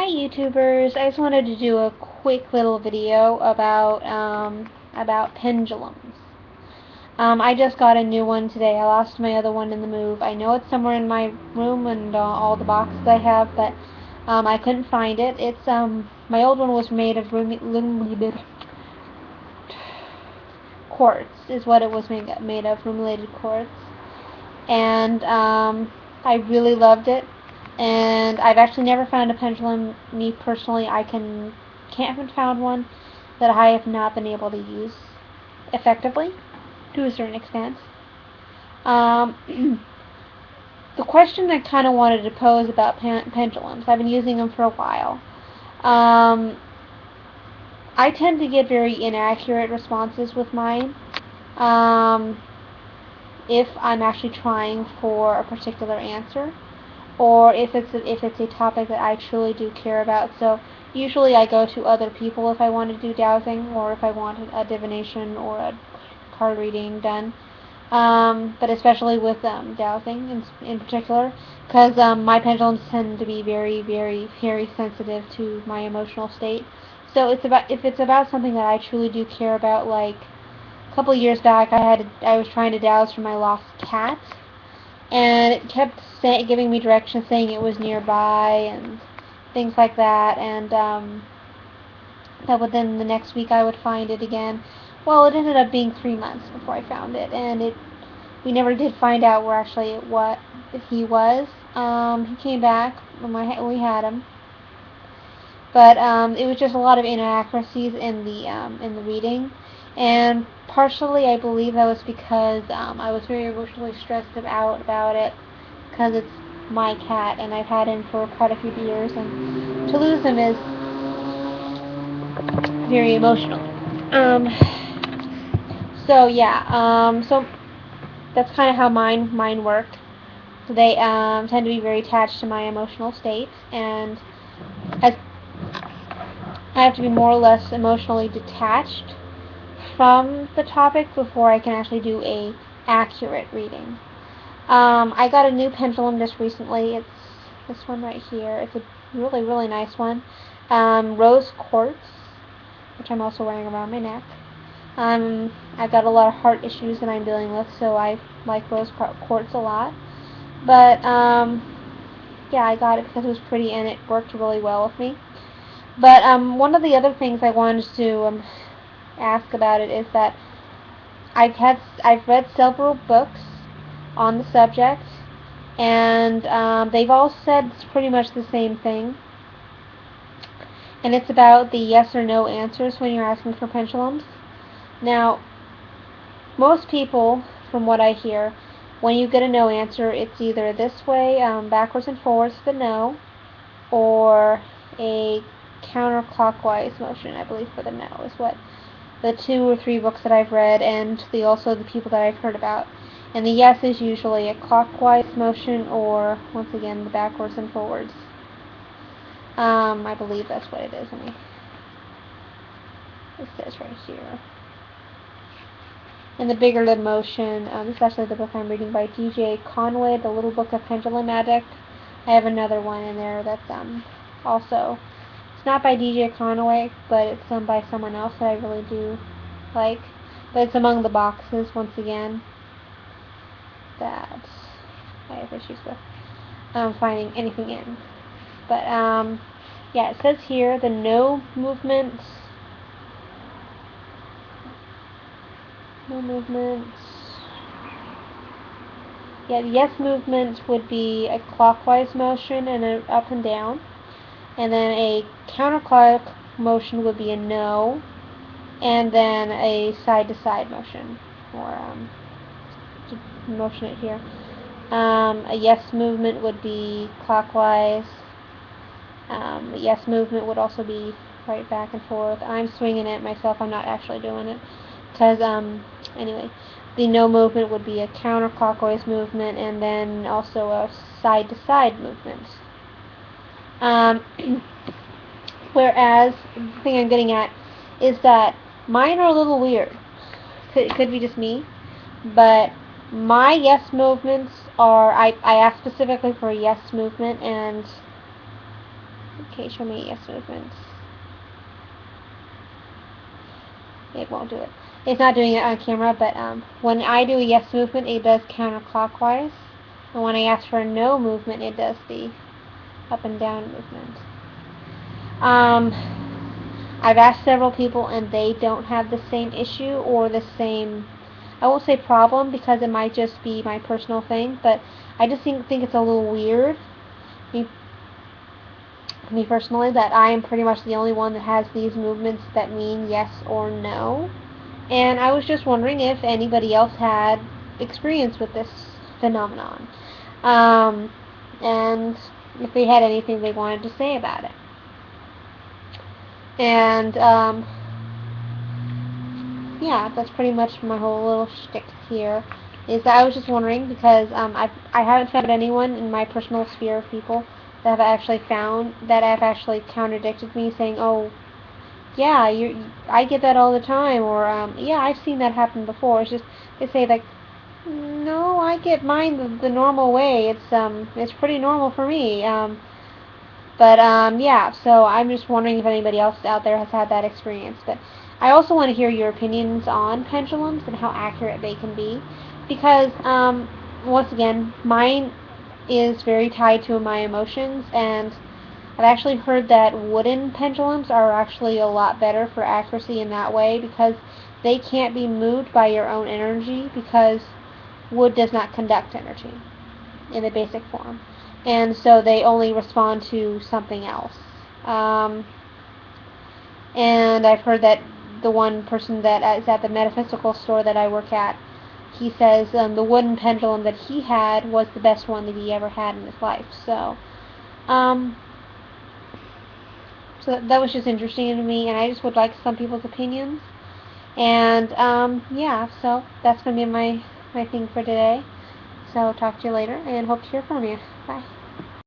Hi YouTubers, I just wanted to do a quick little video about pendulums. I just got a new one today. I lost my other one in the move. I know it's somewhere in my room and all the boxes I have, but I couldn't find it. It's my old one was made of quartz, is what it was made of, room-related quartz, and I really loved it. And I've actually never found a pendulum, me personally. Haven't found one that I have not been able to use effectively to a certain extent. The question I kind of wanted to pose about pendulums, I've been using them for a while. I tend to get very inaccurate responses with mine. If I'm actually trying for a particular answer, or if it's a topic that I truly do care about. So usually I go to other people if I want to do dowsing, or if I want a divination or a card reading done. But especially with dowsing in particular, because my pendulums tend to be very, very, very sensitive to my emotional state. So if it's about something that I truly do care about, like a couple of years back, I was trying to douse for my lost cat, and it kept giving me directions, saying it was nearby and things like that, and that within the next week I would find it again. Well, it ended up being 3 months before I found it, and we never did find out where actually what he was. He came back when we had him, but it was just a lot of inaccuracies in the reading, and partially I believe that was because I was very emotionally stressed out about it, because it's my cat and I've had him for quite a few years, and to lose him is very emotional. So yeah, so that's kind of how mine work. They tend to be very attached to my emotional states, and I have to be more or less emotionally detached from the topic before I can actually do a accurate reading. I got a new pendulum just recently. It's this one right here. It's a really, really nice one. Rose quartz, which I'm also wearing around my neck. I've got a lot of heart issues that I'm dealing with, so I like rose quartz a lot. But yeah, I got it because it was pretty and it worked really well with me. But one of the other things I wanted to ask about it is that I've read several books on the subject, and they've all said it's pretty much the same thing. And it's about the yes or no answers when you're asking for pendulums. Now, most people, from what I hear, when you get a no answer, it's either this way, backwards and forwards for the no, or a counterclockwise motion, I believe, for the no, is what the 2 or 3 books that I've read, and also the people that I've heard about. And the yes is usually a clockwise motion, or, once again, the backwards and forwards. I believe that's what it is. It says right here. And the bigger the motion, this is actually the book I'm reading by DJ Conway, The Little Book of Pendulum Magic. I have another one in there that's also, it's not by DJ Conway, but it's by someone else that I really do like. But it's among the boxes, once again, that I have issues with finding anything in. But yeah, it says here the no movements. Yeah, the yes movement would be a clockwise motion and an up and down. And then a counterclock motion would be a no. And then a side-to-side motion, or to motion it here. A yes movement would be clockwise. A yes movement would also be right back and forth. I'm swinging it myself. I'm not actually doing it. Because, anyway, the no movement would be a counterclockwise movement, and then also a side-to-side movement. Whereas, the thing I'm getting at is that mine are a little weird. It could be just me, but my yes movements are, I asked specifically for a yes movement, and Okay, show me yes movements. It won't do it. It's not doing it on camera, but when I do a yes movement, it does counterclockwise. And when I ask for a no movement, it does the up and down movement. I've asked several people, and they don't have the same issue or the same, I won't say problem, because it might just be my personal thing, but I just think it's a little weird, me personally, that I am pretty much the only one that has these movements that mean yes or no. And I was just wondering if anybody else had experience with this phenomenon. And if they had anything they wanted to say about it. And yeah, that's pretty much my whole little shtick here. Is that I was just wondering, because I haven't found anyone in my personal sphere of people that have actually contradicted me, saying, oh, yeah, I get that all the time, or yeah, I've seen that happen before. It's just they say, like, no, I get mine the normal way. It's pretty normal for me. But yeah, so I'm just wondering if anybody else out there has had that experience. But I also want to hear your opinions on pendulums and how accurate they can be, because once again, mine is very tied to my emotions, and I've actually heard that wooden pendulums are actually a lot better for accuracy in that way, because they can't be moved by your own energy, because wood does not conduct energy in the basic form. And so they only respond to something else. Um, and I've heard that the one person that is at the metaphysical store that I work at, he says the wooden pendulum that he had was the best one that he ever had in his life. Um, so that was just interesting to me, and I just would like some people's opinions. And yeah, so that's going to be my thing for today. So talk to you later, and hope to hear from you. Bye.